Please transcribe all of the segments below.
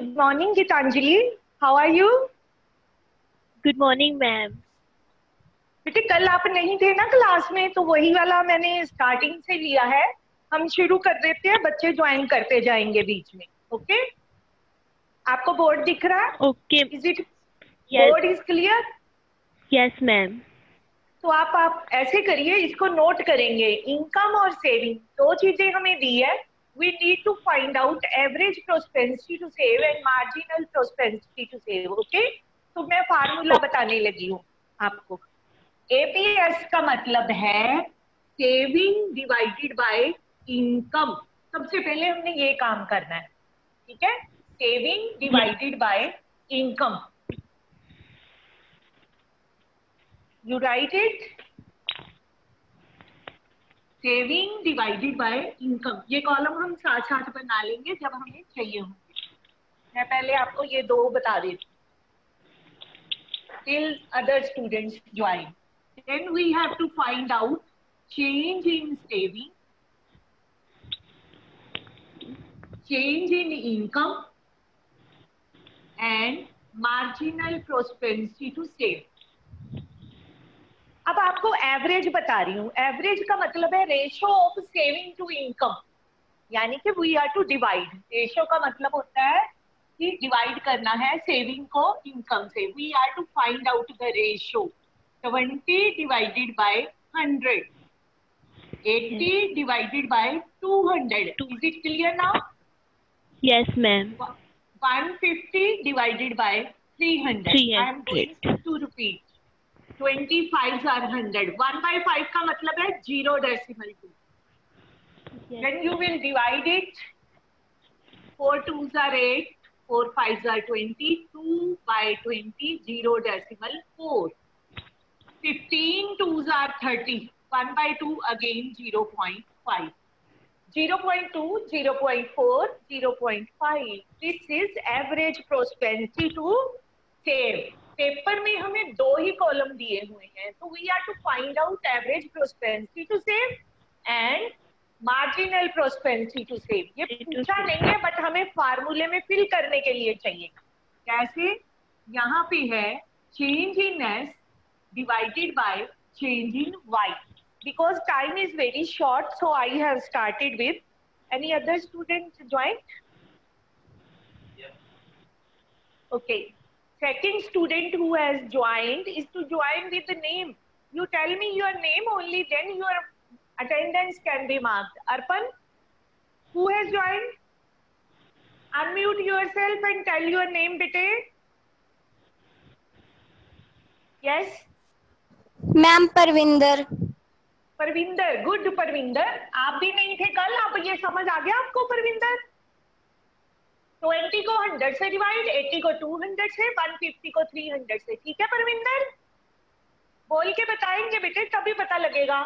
Good morning, Gitanjali. How are you? Good morning ma'am. बेटे कल आप नहीं थे ना क्लास में, तो वही वाला मैंने स्टार्टिंग से लिया है। हम शुरू कर देते हैं, बच्चे ज्वाइन करते जाएंगे बीच में। ओके, आपको बोर्ड दिख रहा है? Okay. Is it board is clear? Yes ma'am. तो आप ऐसे करिए, इसको नोट करेंगे। इनकम और सेविंग दो चीजें हमें दी है। We need to find out average prosperity to save and marginal prosperity to save. Okay, तो मैं फार्मूला बताने लगी हूँ आपको। एपीएस का मतलब है सेविंग डिवाइडेड बाय इनकम। सबसे पहले हमने ये काम करना है, ठीक है? Saving divided by income. You right it, saving divided by income. ये कॉलम हम साथ साथ बना लेंगे जब हमें चाहिए होंगे। मैं पहले आपको ये दो बता देती हूँ till other students join. Then we have to find out change in saving, change in income and marginal propensity to save. अब आपको एवरेज बता रही हूँ। एवरेज का मतलब है ratio of saving to income, यानी कि we are to divide. Ratio का मतलब होता है कि डिवाइड करना है सेविंग को इनकम से। We are to find out the ratio 20 divided by 100, 80 divided by 200. Is it clear now? Yes ma'am. 150 divided by 300. I am going to repeat. 25 are 100. 1 by 5 का मतलब है 0 decimal 2. Then you will divide it. 4 2s are 8. 4 5s are 20. 2 by 20, 0 decimal 4. 15 2s are 30. 1 by 2 again 0.5. 0.2, 0.4, 0.5. This is average prosperity to save. Paper में हमें दो ही column दिए हुए हैं, तो we are to find out average prosperity to save and marginal prosperity to save. ये पूछा नहीं है, बट हमें फार्मूले में फिल करने के लिए चाहिए। कैसे? यहाँ पे है change in S divided by change in Y. Because time is very short, so I have started with. Any other student joined? Yeah. Okay. Second student who has joined is to join with the name. You tell me your name, only then your attendance can be marked. Arpan, who has joined? Unmute yourself and tell your name, bete. Yes? Ma'am Parvinder. Parvinder, good Parvinder. आप भी नहीं थे कल, आप ये समझ आ गया आपको परविंदर? 20 को 100 से डिवाइड, 80 को 200 से, 150 को 300 से। ठीक है परविंदर? बोल के बताएंगे बेटे, तभी पता लगेगा।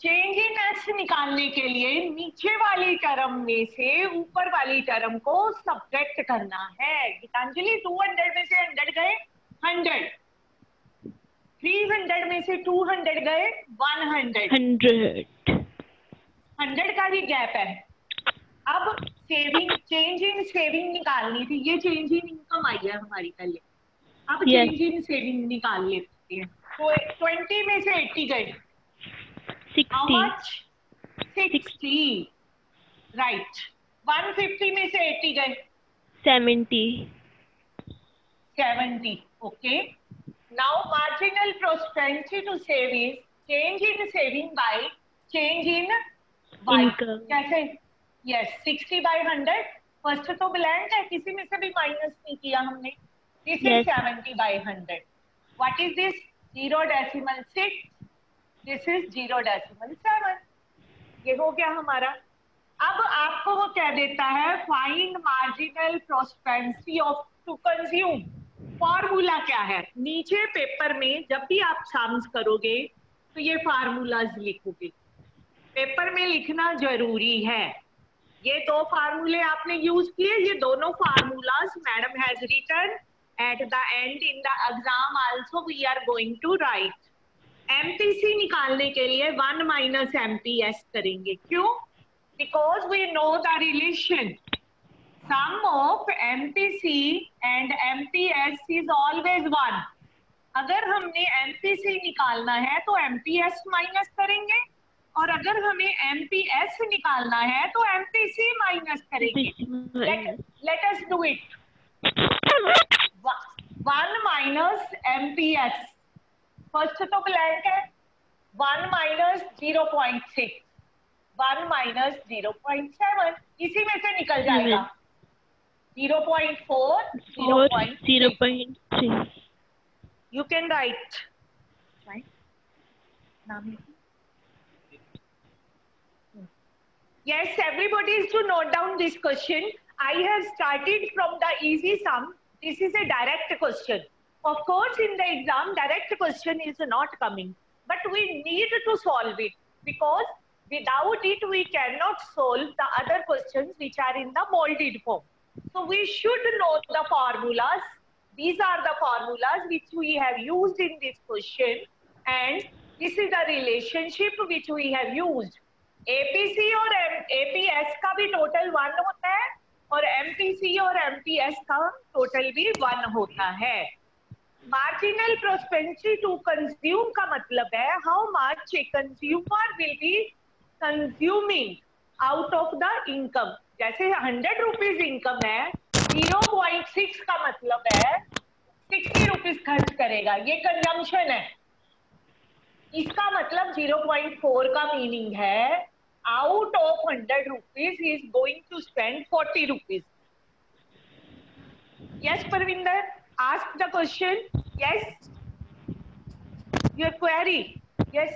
चेंज इन एस निकालने के लिए नीचे वाली टर्म में से ऊपर वाली टर्म को सब्ट्रैक्ट करना है। गीतांजलि, 200 में से 100 गए 100, 300 में से 200 गए 100, 100 का भी गैप है। अब सेविंग, चेंज इन सेविंग निकालनी थी। ये चेंज इन इनकम आई है हमारी पहले। अब चेंज इन सेविंग निकाल लेते हैं। तो 20 में से 80 गए, 60, राइट। 150 में से 80 गए 70, okay. Now marginal prosperity to save is change in saving by change in y. कैसे? Yes, 60 by 100. फर्स्ट तो ब्लैंक है, किसी में से भी माइनस नहीं किया हमने। This is 70 by 100. What is this? 0.6. This is 0.7. ये हो गया हमारा। अब आपको वो क्या देता है? Find marginal prosperity of to consume. Formula क्या है? नीचे पेपर में जब भी आप सम्स करोगे तो ये फार्मूलाज लिखोगे। पेपर में लिखना जरूरी है। ये दो फार्मूले आपने यूज किए, ये दोनों formulas madam has written at the end in the exam also we are going to write. MPC निकालने के लिए 1 माइनस एमपीएस करेंगे। क्यों? Because we know the relation sum of MPC and MPS is always 1. अगर हमने MPC निकालना है तो MPS माइनस करेंगे, और अगर हमें MPS निकालना है तो MPC माइनस करेंगे. Let us do it. 1 minus MPS. First तो ब्लैंक है. 1 minus 0.6. 1 minus 0.7. इसी में से निकल जाएगा. 0.4, 0.3. You can write. Right? Yes, everybody is to note down this question. I have started from the easy sum. This is a direct question. Of course, in the exam, direct question is not coming. But we need to solve it, because without it, we cannot solve the other questions which are in the molded form. So we should know the formulas. These are the formulas which we have used in this question, and this is the relationship which we have used. APC और APS का भी total 1 होता है, और MPC और MPS का total भी 1 होता है. Marginal propensity to consume का मतलब है how much a consumer will be consuming out of the income. जैसे 100 रुपीज इनकम है, 0.6 का मतलब है 60 रुपीज खर्च करेगा. ये कंजम्पशन है. इसका मतलब 0.4 का मीनिंग है out of 100 rupees he is going to spend 40 rupees. Yes, Parvinder, ask the question. Yes, your query. Yes.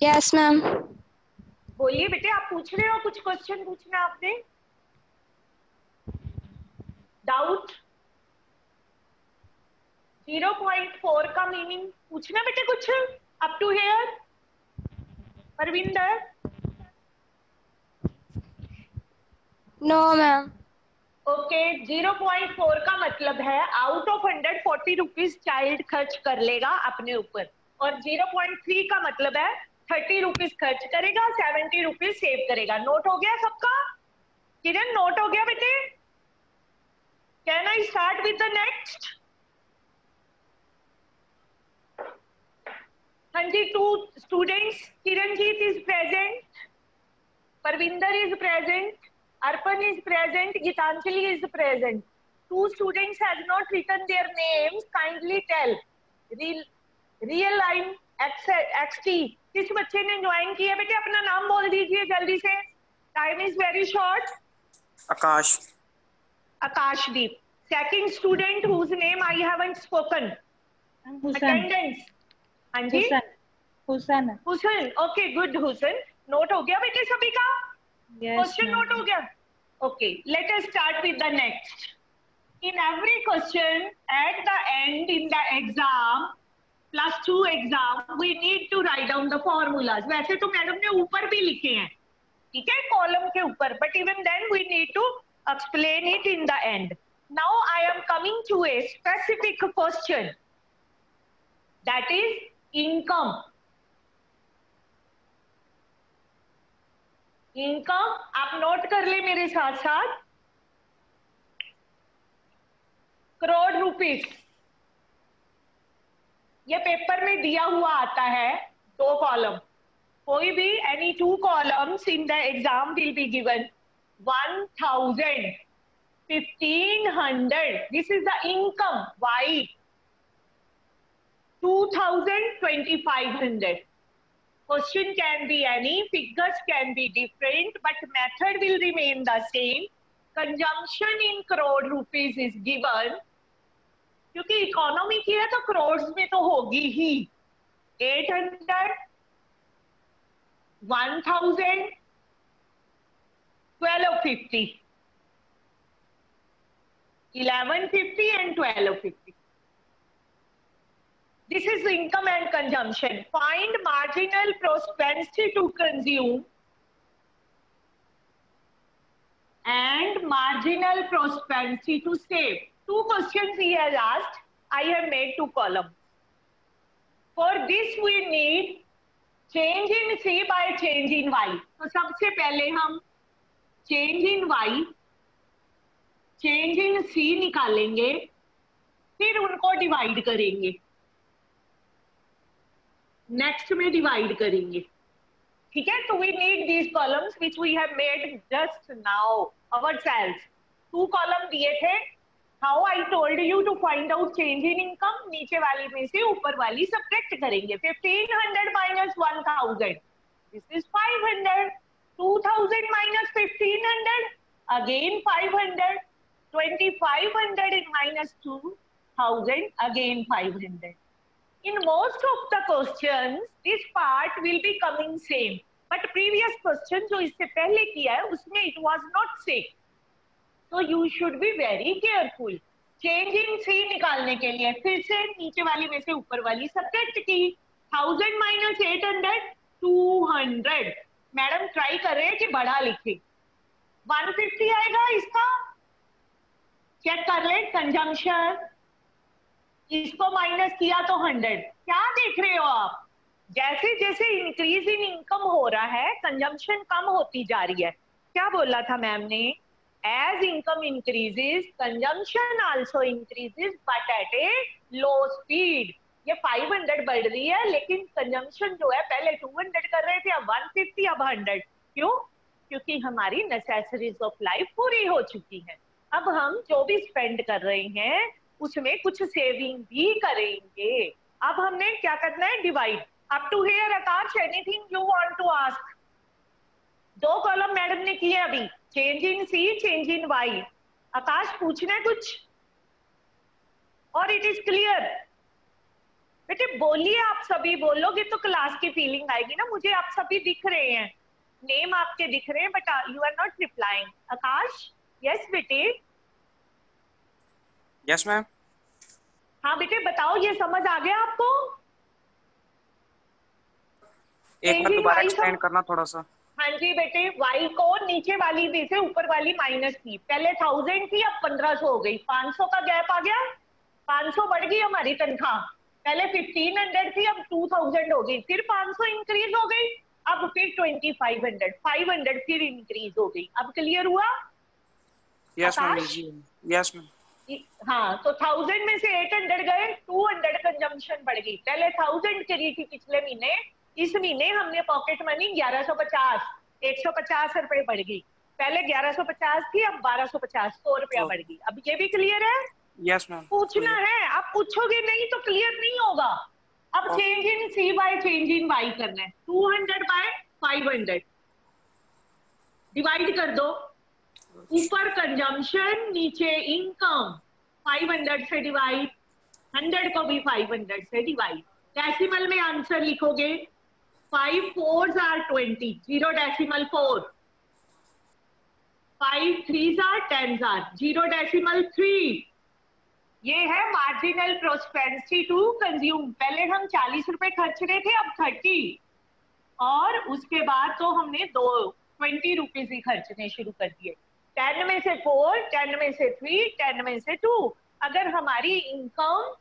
Yes, ma'am. बोलिए बेटे, आप पूछ रहे हो कुछ क्वेश्चन पूछना आपने? डाउट? 0.4 का मीनिंग पूछना बेटे कुछ up to here? Parvinder? No, ma'am. Okay, 0.4 का मतलब है आउट ऑफ 100 40 रुपीज चाइल्ड खर्च कर लेगा अपने ऊपर, और 0.3 का मतलब है 30 रुपीज खर्च करेगा, 70 रुपीज सेव करेगा. नोट हो गया सबका? किरण, नोट हो गया बेटे? Can I start with the next? हाँ जी, 2 students. Kiranjeet is present, Parvinder is present, Arpan is present, Gitanjali is present. 2 students has not written their names. Kindly tell. Real line XT. किस बच्चे ने ज्वाइन किया बेटे? अपना नाम बोल दीजिए जल्दी से. Time is very short. Akash. Akashdeep. Second student whose name I haven't spoken. Attendance. हाँ जी. Husain. Husain. Okay, good Husain. Note हो गया बेटे सभी का? Question note हो गया? Okay, let us start with the next. In every question, at the end in the exam, +2 exam, we need to write down the formulas. वैसे तो मैडम ने ऊपर भी लिखे हैं, ठीक है, कॉलम के ऊपर, but even then we need to explain it in the end. Now I am coming to a specific question, that is income. Income आप नोट कर ले मेरे साथ साथ. करोड़ रुपीस. ये पेपर में दिया हुआ आता है 2 कॉलम. कोई भी any 2 columns in the exam will be given 1000, 1500. This is the income. Why? 2000, 2500. Question can be any, figures can be different, but method will remain the same. Consumption in crore rupees is given. क्योंकि economy की है तो करोड़ में तो होगी ही. 800, 1000, 1250, 1150 and 1250. This is income and consumption. Find marginal propensity to consume and marginal propensity to save. 2 questions he has asked. I have made 2 columns. For this we need change in C by change in Y. तो सबसे पहले हम change in Y, change in C निकालेंगे, फिर उनको divide करेंगे, next में divide करेंगे, ठीक है। तो we need these columns which we have made just now ourselves. 2 column दिए थे, how I told you to find out change in income, नीचे वाली में से ऊपर वाली सब्ट्रैक्ट करेंगे। 1500 minus 1000, this is 500, 2000 minus 1500, again 500, 2500 in minus 2000, again 500. In most of the questions, this part will be coming same. But previous question जो इससे पहले किया है, उसमें it was not same. So you should be very careful. Change in C निकालने के लिए फिर से नीचे वाली में से ऊपर वाली सब्ट्रैक्ट की। 1000 माइनस 800, 200. मैडम ट्राई कर रहे हैं कि बड़ा लिखे। 150 आएगा इसका, चेक कर ले। कंजम्पशन, इसको माइनस किया तो 100। क्या देख रहे हो आप? जैसे जैसे इंक्रीज इन इनकम हो रहा है, कंजम्पशन कम होती जा रही है। क्या बोला था मैम ने? As income increases consumption also increases but at a low speed. ये 500 बढ़ रही है, लेकिन कंजम्पशन जो है पहले 200 कर रहे थे, अब 150, अब 100। क्यों? क्योंकि हमारी नेसेसरीज ऑफ लाइफ पूरी हो चुकी है। अब हम जो भी स्पेंड कर रहे हैं उसमें कुछ सेविंग भी करेंगे। अब हमने क्या करना है? Divide. Up to here Akash, anything you want to ask? 2 column madam ने किए अभी, change in C, change in Y. Akash पूछना है कुछ और इट इज क्लियर? बेटे बोलिए, आप सभी बोलोगे तो क्लास की फीलिंग आएगी ना। मुझे आप सभी दिख रहे हैं, नेम आपके दिख रहे हैं, but you are not replying. Akash, yes बेटे? Yes ma'am. हाँ बेटे बताओ, ये समझ आ गया आपको? एक बार दोबारा एक्सप्लेन करना थोड़ा सा। हाँ जी बेटे, y को नीचे वाली में से ऊपर वाली माइनस की। पहले 1000 थी, अब 1500 हो गई। 500 का गैप आ गया, 500 बढ़ गई हमारी तनख्वाह। पहले 1500 थी, अब 2000 हो गई। फिर 500 इंक्रीज हो गई, अब फिर 2500, 500 फिर इंक्रीज हो गई। अब क्लियर हुआ? Yes ma'am. Yes ma'am. हाँ, तो 1000 में से 800 गए, 200 कंजम्पशन बढ़ गई। पहले 1000 करी थी पिछले महीने, इस महीने हमने पॉकेट मनी 1150, 150 रुपए बढ़ गई। पहले 1150 थी, अब 1250, 100 रुपया बढ़ गई। अब ये भी क्लियर है? Yes ma'am. पूछना है, आप पूछोगे नहीं तो क्लियर नहीं होगा। अब change in C by change in Y करना है। 200 बाय 500 डिवाइड कर दो। ऊपर कंजम्पशन, नीचे इनकम। 500 से डिवाइड, 100 को भी 500 से डिवाइड। डेसिमल में आंसर लिखोगे 5 4s are 20, 0 decimal 4, 5 3s are 10s are 0 decimal 3। ये है मार्जिनल प्रोस्पेरिटी टू कंज्यूम। पहले हम 40 रुपए खर्च रहे थे, अब 30, और उसके बाद तो हमने 20 रुपीज ही खर्चने शुरू कर दिए। 10 में से 4, 10 में से 3, 10 में से 2। अगर हमारी इनकम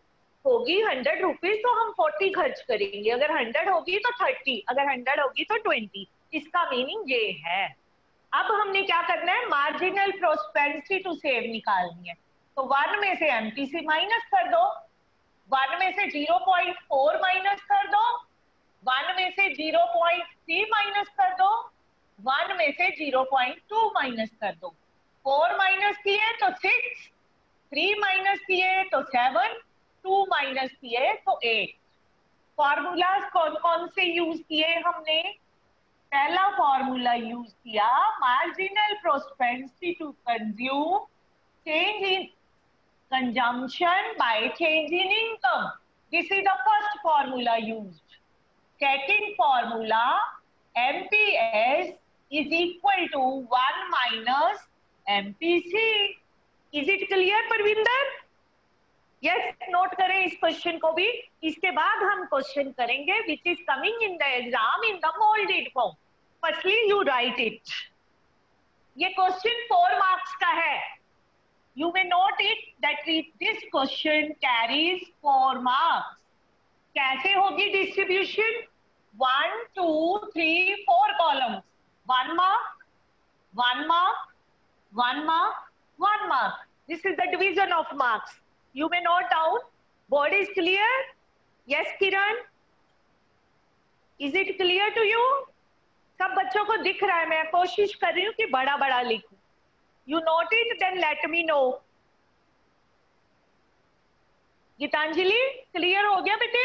होगी 100 रुपीज तो हम 40 खर्च करेंगे, अगर 100 होगी तो 30, अगर 100 होगी तो 20। इसका मीनिंग ये है। अब हमने क्या करना है? मार्जिनल प्रोस्पेरिटी टू सेव निकालनी है। तो 1 में से एमपीसी माइनस कर दो, 1 में से 0.4 माइनस कर दो, 1 में से 0.3 माइनस कर दो, 1 में से 0.2 माइनस कर दो। 4 माइनस किए तो 6, 3 माइनस किए तो 7, 2 माइनस किए तो 8। फॉर्मूलाज कौन कौन से यूज किए हमने? पहला फॉर्मूला यूज किया marginal prosperity to consume, change in consumption by change in income. This is the first formula used. Second formula, MPS is equal to 1 minus MPC. Is it clear, Parvinder? Yes, note करें इस question को भी। इसके बाद हम question करेंगे which is coming in the exam in the molded form. Firstly, you write it. ये question 4 marks का है। You may note it that this question carries 4 marks. कैसे होगी distribution? 1 2 3 4 columns, 1 mark, 1 mark, 1 mark, 1 mark. This is the division of marks. You may note down. Board is clear? Yes, Kiran? Is it clear to you? सब बच्चों को दिख रहा है, मैं कोशिश कर रही हूँ कि बड़ा बड़ा लिखूं. You note it, then let me know. Geetanjali clear हो गया बेटे?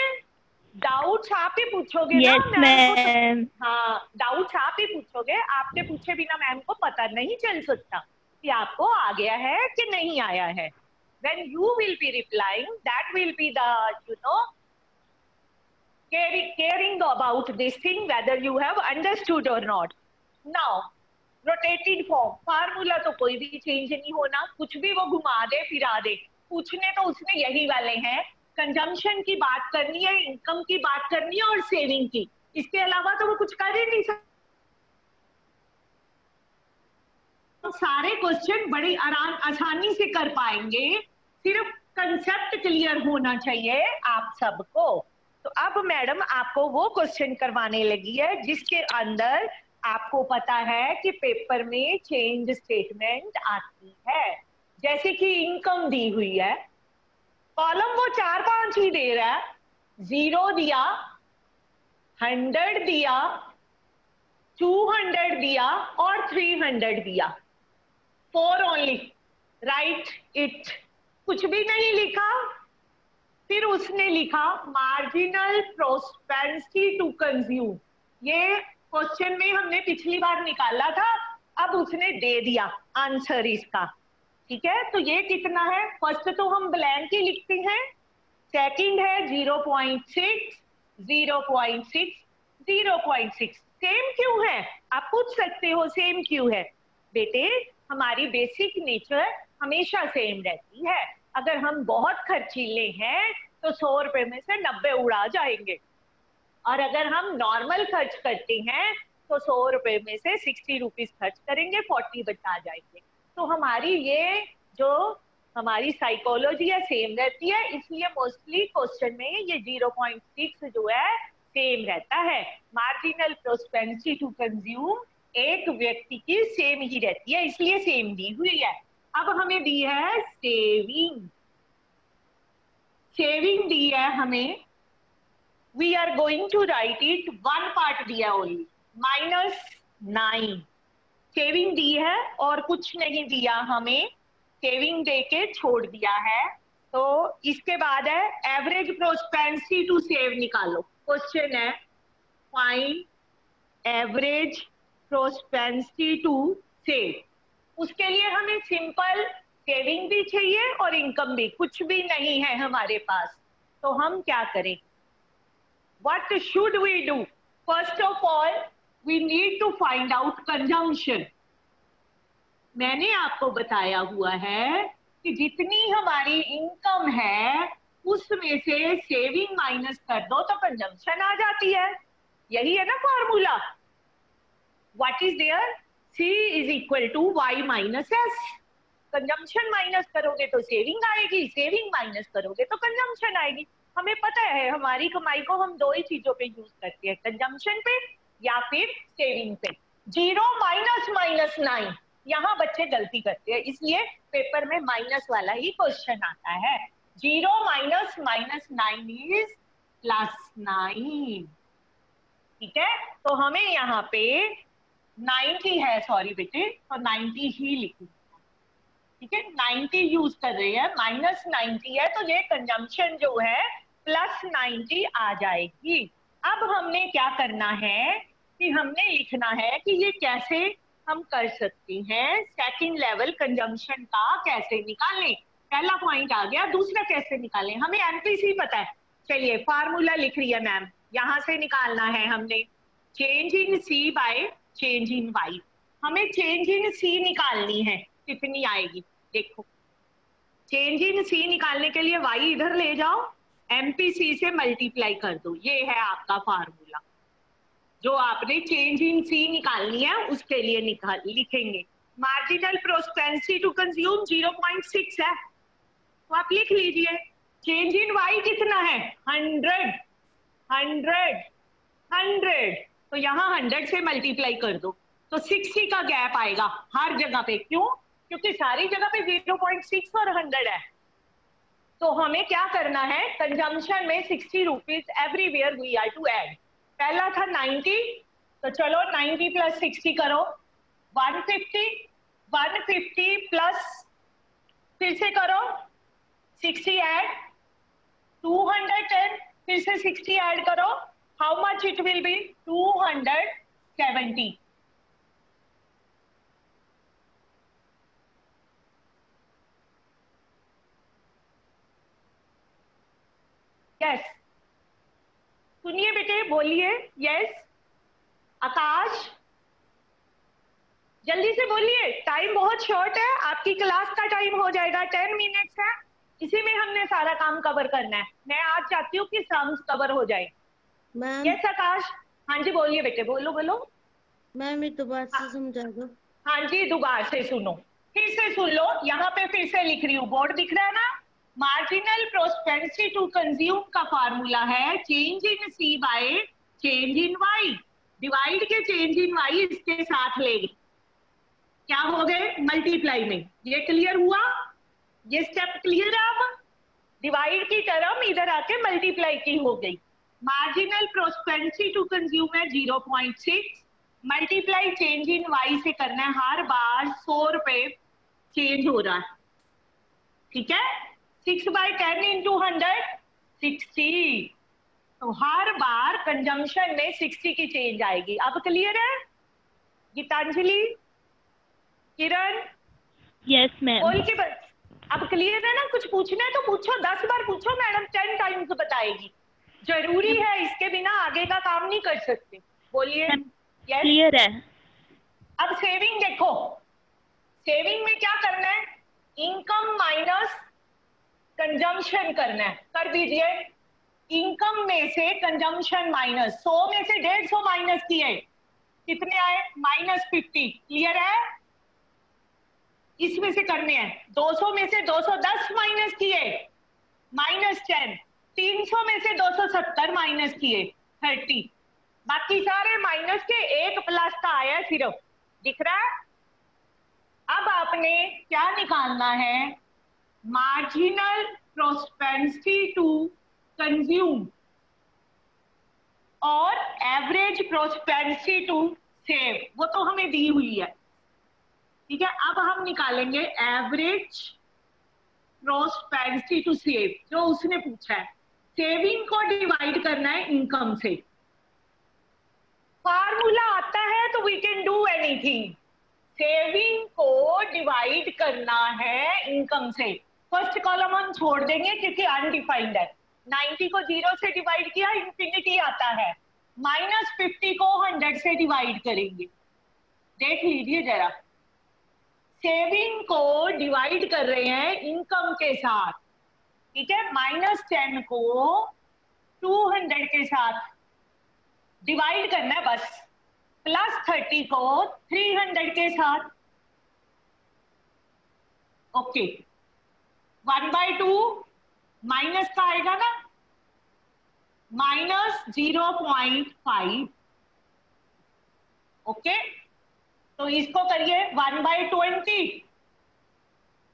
डाउट्स आप ही पूछोगे Yes, ना मैम ma'am. को? हाँ, डाउट्स आप ही पूछोगे. आपके पूछे बिना मैम को पता नहीं चल सकता कि आपको आ गया है कि नहीं आया है. When you will be replying, that will be the caring about this thing, whether you have understood or not. Now, rotated form, formula तो कोई भी चेंज नहीं होना, कुछ भी वो घुमा दे फिरा दे. पूछने तो उसने यही वाले हैं. कंजम्पशन की बात करनी है, इनकम की बात करनी है और सेविंग की. इसके अलावा तो वो कुछ कर ही नहीं सकते. सारे क्वेश्चन बड़ी आसानी से कर पाएंगे. सिर्फ कंसेप्ट क्लियर होना चाहिए आप सबको. तो अब मैडम आपको वो क्वेश्चन करवाने लगी है जिसके अंदर आपको पता है कि पेपर में चेंज स्टेटमेंट आती है. जैसे कि इनकम दी हुई है, कॉलम वो 4-5 ही दे रहा है. 0 दिया, 100 दिया, 200 दिया और 300 दिया. 4 ओनली. Right it. कुछ भी नहीं लिखा. फिर उसने लिखा मार्जिनल प्रोस्पेंसिटी टू कंज्यूम. ये क्वेश्चन में हमने पिछली बार निकाला था, अब उसने दे दिया आंसर इसका. ठीक है, तो ये कितना है? फर्स्ट तो हम ब्लैंक ही लिखते हैं. सेकंड है 0.6, 0.6, 0.6. सेम क्यों है? आप पूछ सकते हो सेम क्यों है. बेटे हमारी बेसिक नेचर हमेशा सेम रहती है. अगर हम बहुत खर्चीले हैं तो 100 रुपए में से 90 उड़ा जाएंगे, और अगर हम नॉर्मल खर्च करते हैं तो 100 रुपए में से 60 रुपीज खर्च करेंगे, 40 बचा जाएंगे. तो हमारी ये जो हमारी साइकोलॉजी है सेम रहती है. इसलिए मोस्टली क्वेश्चन में ये 0.6 जो है सेम रहता है. मार्जिनल प्रोस्पेंसिटी टू कंज्यूम एक व्यक्ति की सेम ही रहती है, इसलिए सेम दी हुई है. अब हमें दी है सेविंग. सेविंग दी है हमें. We are going to write it. 1 part दिया ओनली, -9. सेविंग दी है और कुछ नहीं दिया हमें. सेविंग दे के छोड़ दिया है. तो इसके बाद है एवरेज प्रोस्पेंसिटी टू सेव निकालो. क्वेश्चन है फाइंड एवरेज प्रोस्पेंसिटी टू सेव. उसके लिए हमें सिंपल सेविंग भी चाहिए और इनकम भी. कुछ भी नहीं है हमारे पास, तो हम क्या करें? What should we do? First of all, we need to find out consumption. मैंने आपको बताया हुआ है कि जितनी हमारी इनकम है उसमें से सेविंग माइनस कर दो तो कंजम्पशन आ जाती है. यही है ना formula. What is there? C is equal to Y minus S. Consumption minus करोगे तो सेविंग आएगी, सेविंग माइनस करोगे तो कंजम्पशन आएगी. हमें पता है हमारी कमाई को हम 2 ही चीजों पे यूज करते हैं, कंजम्पशन पे या फिर सेविंग पे. 0 -9. यहाँ बच्चे गलती करते हैं, इसलिए पेपर में माइनस वाला ही क्वेश्चन आता है. 0 -9 इज +9. ठीक है, तो हमें यहाँ पे 90 है, सॉरी बेटे, तो 90 ही लिखूंगा. ठीक है, 90 यूज कर रहे हैं. -90 है तो ये कंजम्पशन जो है +90 आ जाएगी. अब हमने क्या करना है कि हमने लिखना है कि ये कैसे हम कर सकते हैं. सेकंड लेवल कंजम्पशन का कैसे निकालें. पहला पॉइंट आ गया. दूसरा कैसे निकालें? हमें एमपीसी पता है. चलिए फार्मूला लिख रही है मैम. यहाँ से निकालना है हमने change in C by change in Y. हमें चेंज इन सी निकालनी है. कितनी आएगी देखो. चेंज इन सी निकालने के लिए वाई इधर ले जाओ, एमपीसी से मल्टीप्लाई कर दो. ये है आपका फार्मूला. जो आपने चेंज इन सी निकालनी है उसके लिए लिखेंगे. मार्जिनल प्रोस्पेंसिटी टू कंज्यूम 0.6 है, तो आप लिख लीजिए. चेंज इन वाई कितना है? 100. तो यहाँ 100 से मल्टीप्लाई कर दो. तो 60 का गैप आएगा हर जगह पे। क्यों? क्योंकि सारी जगह पे 0.6 और 100 है। तो हमें क्या करना है, कंजम्पशन में 60 rupees everywhere we are to add. पहला था 90, तो चलो 90 प्लस 60 करो 150, 150 प्लस फिर से करो 60 ऐड 210, फिर से 60 ऐड करो, how much it will be 270। Yes, सुनिए बेटे, बोलिए। यस आकाश, जल्दी से बोलिए, टाइम बहुत शॉर्ट है, आपकी क्लास का टाइम हो जाएगा, 10 मिनट्स है, इसी में हमने सारा काम कवर करना है। मैं आज चाहती हूँ कि सम्स कवर हो जाए। मैम यस आकाश, हाँ जी बोलिए बेटे, बोलो बोलो। मैम ये दोबारा से समझा दो। हाँ जी दोबारा से सुनो, फिर से सुन लो, यहाँ पे फिर से लिख रही हूँ, बोर्ड दिख रहा है ना। मार्जिनल प्रोस्पेरिटी टू कंज्यूम का फार्मूला है change in C by change in Y. Divide के चेंज इन वाई इसके साथ लेंगे, क्या हो गए मल्टीप्लाई में। ये क्लियर हुआ, ये स्टेप क्लियर है। अब डिवाइड की टर्म इधर आके मल्टीप्लाई की हो गई। मार्जिनल प्रोस्पेरिटी टू कंज्यूम है 0.6, मल्टीप्लाई चेंज इन वाई से करना है, हर बार 100 रुपए चेंज हो रहा है, ठीक है। 6/10 इंटू 100 60, तो हर बार कंजम्पशन में 60 की चेंज आएगी। अब क्लियर है गीतांजलि, किरण? Yes ma'am. बोल के बस, अब क्लियर है ना? कुछ पूछना है तो पूछो, 10 बार पूछो, मैडम 10 टाइम्स बताएगी। जरूरी है, इसके बिना आगे का काम नहीं कर सकते। बोलिए। यस क्लियर है। अब सेविंग देखो, सेविंग में क्या करना है, इनकम माइनस कंजम्पशन करना है, कर दीजिए। इनकम में से कंजम्पशन माइनस, 100 में से 150 माइनस किए, कितने आए -50। क्लियर है? इसमें से करने हैं। 200 में से 210 माइनस किए -10, 300 में से 270 माइनस किए 30, बाकी सारे माइनस के, एक प्लस का आया सिर्फ, दिख रहा है। अब आपने क्या निकालना है, मार्जिनल प्रोस्पेरिटी टू कंज्यूम और एवरेज प्रोस्पेरिटी टू सेव, वो तो हमें दी हुई है, ठीक है। अब हम निकालेंगे एवरेज प्रोस्पेरिटी टू सेव, जो उसने पूछा है। सेविंग को डिवाइड करना है इनकम से, फार्मूला आता है तो we can do anything. Saving को डिवाइड करना है इनकम से, फर्स्ट कॉलम हम छोड़ देंगे क्योंकि अनडिफाइंड है। 90 को 0 से डिवाइड किया इंफिनिटी आता है, -50 को 100 से डिवाइड करेंगे। देख लीजिए जरा, सेविंग को डिवाइड कर रहे हैं इनकम के साथ, ठीक है। -10 को 200 के साथ डिवाइड करना है बस, +30 को 300 के साथ, ओके। 1/2 माइनस का आएगा ना, -0.5, ओके। तो इसको करिए 1/20,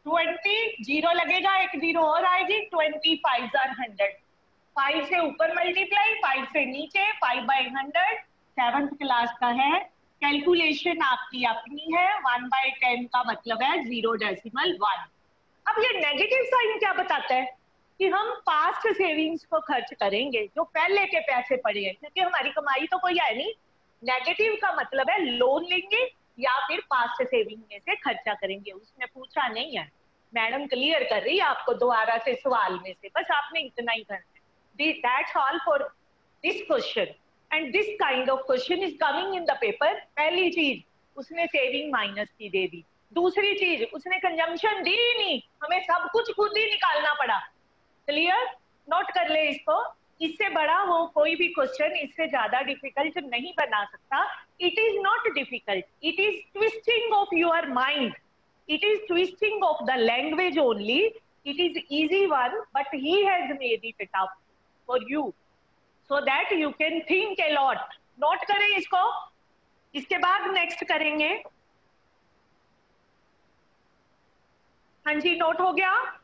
20 0 लगेगा, एक 0 और आएगी, 25 are 100, 5 से ऊपर मल्टीप्लाई, 5 से नीचे, 5/100, 7th क्लास का है, कैलकुलेशन आपकी अपनी है। 1/10 का मतलब है 0.1। अब ये नेगेटिव साइन क्या बताता है कि हम पास्ट सेविंग्स को खर्च करेंगे, जो पहले के पैसे पड़े हैं, क्योंकि हमारी कमाई तो कोई है नहीं। नेगेटिव का मतलब है लोन लेंगे या फिर पास्ट सेविंग में से खर्चा करेंगे। उसने पूछा नहीं है, मैडम क्लियर कर रही है आपको दोबारा से सवाल में से, बस आपने इतना ही करना है। That's all for this question, and this kind of question is coming in the paper. पहली चीज उसने सेविंग माइनस की दे दी, दूसरी चीज उसने कंजम्पशन दी ही नहीं, हमें सब कुछ खुद ही निकालना पड़ा। क्लियर? नोट कर ले इसको, इससे बड़ा वो कोई भी क्वेश्चन इससे ज्यादा डिफिकल्ट नहीं बना सकता। It is not difficult, it is twisting of your mind, it is twisting of the language only. It is easy one, but he has made it tough for you so that you can think a lot. Note करें इसको, इसके बाद next करेंगे। हाँ जी, note हो गया।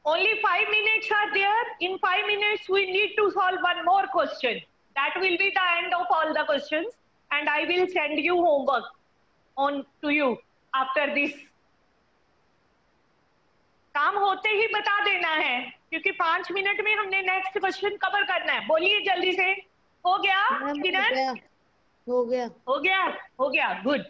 Only 5 minutes are there. In 5 minutes, we need to solve one more question. That will be the end of all the questions, and I will send you homework on to you after this. काम होते ही बता देना है, क्योंकि 5 minute में हमने next question cover करना है। बोलिए जल्दी से। हो गया किरण? हो गया। हो गया, हो गया, गुड।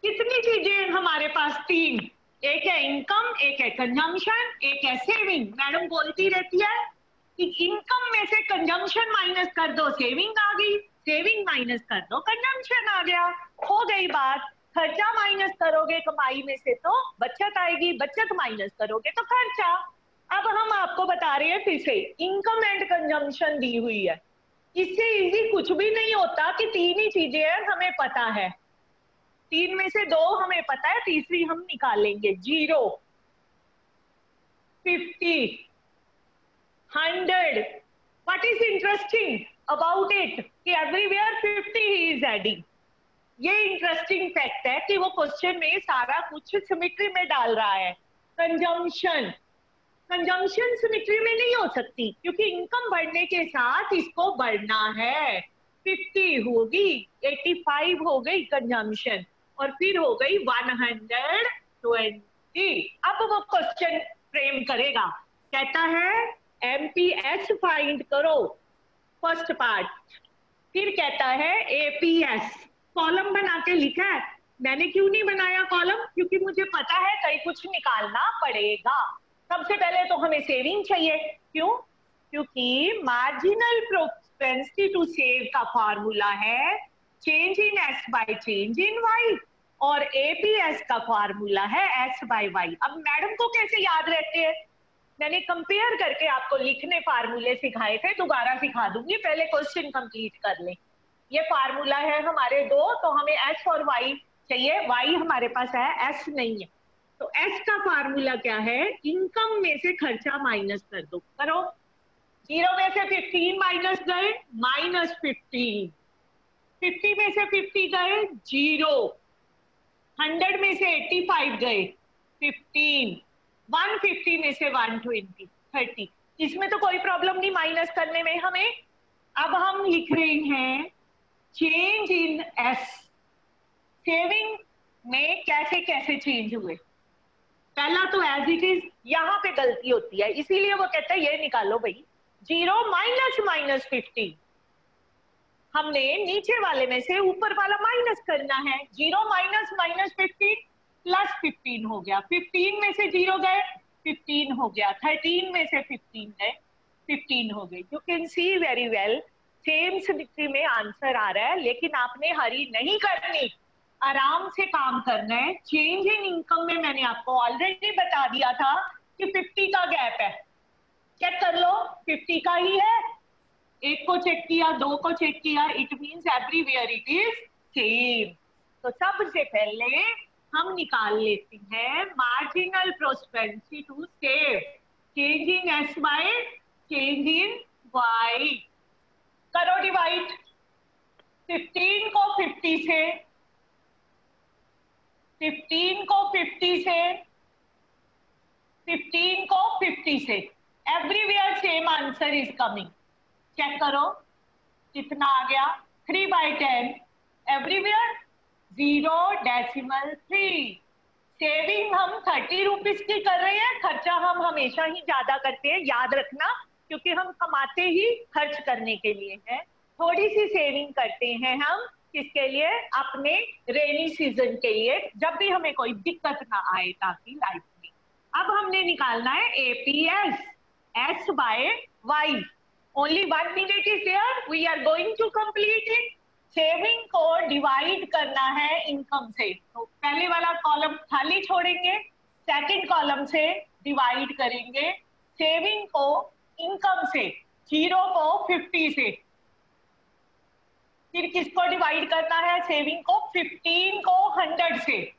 कितनी चीजें हमारे पास? 3। एक है इनकम, एक है कंजम्पशन, एक है सेविंग। मैडम बोलती रहती है कि इनकम में से कंजम्पशन माइनस कर दो, सेविंग आ गई, सेविंग माइनस कर दो, कंजम्पशन आ गया। हो गई बात। खर्चा माइनस करोगे कमाई में से तो बचत आएगी, बचत माइनस करोगे तो खर्चा। अब हम आपको बता रहे हैं फिर से, इनकम एंड कंजम्पशन दी हुई है। इससे इजी कुछ भी नहीं होता कि 3 ही चीजें हैं, हमें पता है। 3 में से 2 हमें पता है, तीसरी हम निकालेंगे। 0, 50, 100। What is interesting about it कि everywhere 50 he is adding। ये इंटरेस्टिंग फैक्ट है कि वो क्वेश्चन में सारा कुछ सिमेट्री में डाल रहा है। कंजम्पशन, कंजम्पशन सिमेट्री में नहीं हो सकती, क्योंकि इनकम बढ़ने के साथ इसको बढ़ना है। 50 होगी, 85 हो गई कंजम्पशन, और फिर हो गई 120। अब वो क्वेश्चन फ्रेम करेगा, कहता है एमपीएस फाइंड करो, फर्स्ट पार्ट। फिर कहता है एपीएस, कॉलम बना के लिखा है। मैंने क्यों नहीं बनाया कॉलम? क्योंकि मुझे पता है कहीं कुछ निकालना पड़ेगा। सबसे पहले तो हमें सेविंग चाहिए। क्यों? क्योंकि मार्जिनल प्रोपेंसिटी टू सेव का फॉर्मूला है change in S by change in Y, और एपीएस का फॉर्मूला है एस बाय वाई। अब मैडम को कैसे याद रहते हैं? मैंने कंपेयर करके आपको लिखने फार्मूले सिखाए थे, दोबारा सिखा दूंगी, पहले क्वेश्चन कंप्लीट कर ले। ये फार्मूला है हमारे 2, तो हमें एस और वाई चाहिए। वाई हमारे पास है, एस नहीं है। तो एस का फार्मूला क्या है? इनकम में से खर्चा माइनस कर दो। करो। 0 में से 15 माइनस गए, -15। 50 में से 50 गए, 0। 100 में से 85 गए, 15। 150 में से 120, 30। इसमें तो कोई प्रॉब्लम नहीं माइनस करने में हमें। अब हम लिख रहे हैं चेंज इन एस। सेविंग में कैसे कैसे चेंज हुए? पहला तो एज इट इज, यहाँ पे गलती होती है, इसीलिए वो कहता है ये निकालो भाई। 0 माइनस 50, हमने नीचे वाले में से ऊपर वाला माइनस करना है। 0 माइनस -15 प्लस 15 हो गया। 15 में से 0 गए, 15 हो गया। 13 में से 15 गए, 15 हो गई। You can see very well, same symmetry में आंसर आ रहा है, लेकिन आपने हरी नहीं करनी, आराम से काम करना है। चेंज इन इनकम में मैंने आपको ऑलरेडी बता दिया था कि 50 का गैप है। चेक कर लो, 50 का ही है। 1 को चेक किया, 2 को चेक किया, it means everywhere it is same. तो सबसे पहले हम निकाल लेते हैं marginal propensity to save, change in S by change in Y. करो डिवाइड। 15 को 50 से, 15 को 50 से, 15 को 50 से, everywhere same answer is coming. Check करो कितना आ गया, 3/10। एवरीवेयर 0.3। सेविंग हम 30 रुपीज की कर रहे हैं, खर्चा हम हमेशा ही ज्यादा करते हैं, याद रखना, क्योंकि हम कमाते ही खर्च करने के लिए हैं। थोड़ी सी सेविंग करते हैं हम, किसके लिए? अपने रेनी सीजन के लिए, जब भी हमें कोई दिक्कत ना आए ताकि लाइफ में। अब हमने निकालना है APS, S by Y. Only 1 minute is there. We are going to complete it. Saving को डिवाइड करना है इनकम से, तो पहले वाला कॉलम खाली छोड़ेंगे, सेकंड कॉलम से डिवाइड करेंगे सेविंग को इनकम से। 0 को 50 से, फिर किसको डिवाइड करना है? सेविंग को। 15 को 100 से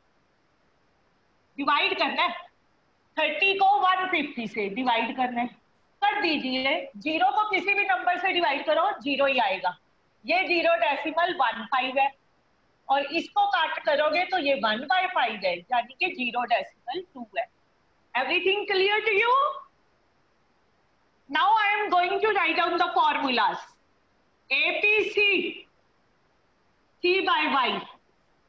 डिवाइड करना है। 30 को 150 से डिवाइड करना है। कर दीजिए। 0 को किसी भी नंबर से डिवाइड करो, 0 ही आएगा। ये 0.15 है और इसको काट करोगे तो ये 1/5 है, यानी कि 0.2 है। Everything clear to you? Now I am going to write down the formulas. APC C/Y,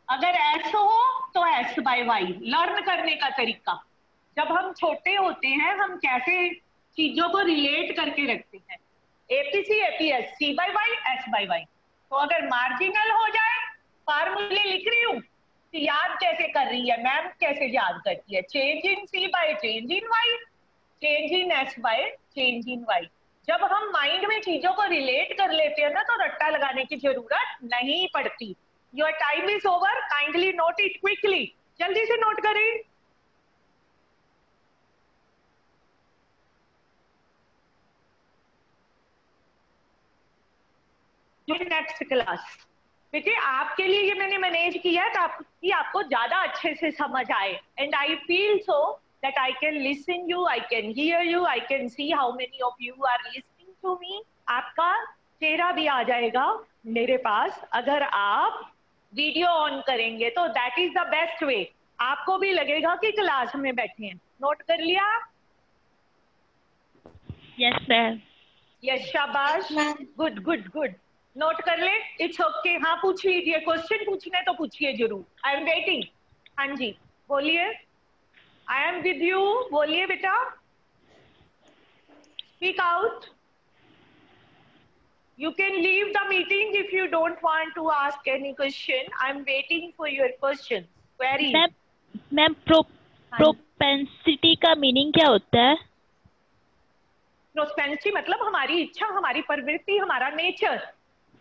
अगर S हो तो S/Y। लर्न करने का तरीका, जब हम छोटे होते हैं हम कैसे चीजों को रिलेट करके रखते हैं। APC APS C/Y S/Y। तो अगर मार्जिनल हो जाए, फार्मूले लिख रही हूँ तो याद कैसे कर रही है मैम, कैसे याद करती है? Change in C bye change in Y, change in S bye change in Y। जब हम माइंड में चीजों को रिलेट कर लेते हैं ना तो रट्टा लगाने की जरूरत नहीं पड़ती। Your time is over, kindly note it quickly. जल्दी से नोट करें। नेक्स्ट क्लास बेटे आपके लिए ये मैंने मैनेज किया है ताकि आपको ज्यादा अच्छे से समझ आए। And I feel so that I can listen you, I can hear you, I can see how many of you are listening to me. आपका चेहरा भी आ जाएगा मेरे पास अगर आप वीडियो ऑन करेंगे, तो that is the best way. आपको भी लगेगा कि क्लास में बैठे हैं। नोट कर लिया? Yes ma'am. यस, शाबाश, गुड गुड गुड। नोट कर ले, इट्स ओके। हाँ पूछ लीजिए, क्वेश्चन पूछने तो पूछिए जरूर। I am waiting. हाँ जी बोलिए, आई एम विद यू। बोलिए बेटा, speak out. You can leave the meeting if you don't want to ask any question. I'm waiting for your questions. Queries. Ma'am propensity का meaning क्या होता है? प्रोस्पेंसिटी मतलब हमारी इच्छा, हमारी प्रवृत्ति, हमारा नेचर।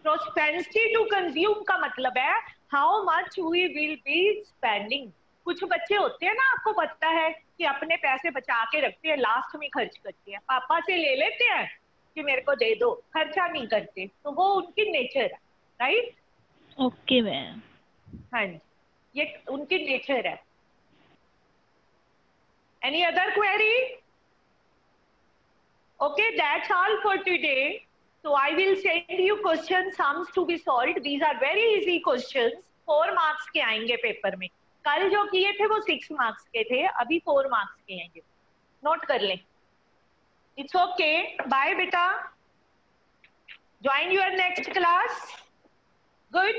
प्रोस्पेंसिटी टू कंज्यूम का मतलब है how much we will be spending. कुछ बच्चे होते हैं ना, आपको पता है कि अपने पैसे बचा के रखते हैं, लास्ट में खर्च करते हैं। पापा से ले लेते हैं कि मेरे को दे दो, खर्चा नहीं करते, तो वो उनकी नेचर है। राइट? Okay ma'am. हाँ जी, ये उनकी नेचर है। Any other query? Okay, that's all for today. So I will send you question sums to be solved. These are very easy questions. 4 marks के आएंगे पेपर में। कल जो किए थे वो 6 marks के थे, अभी 4 marks के आएंगे। नोट कर लें। It's okay. Bye बेटा. Join your next class. Good.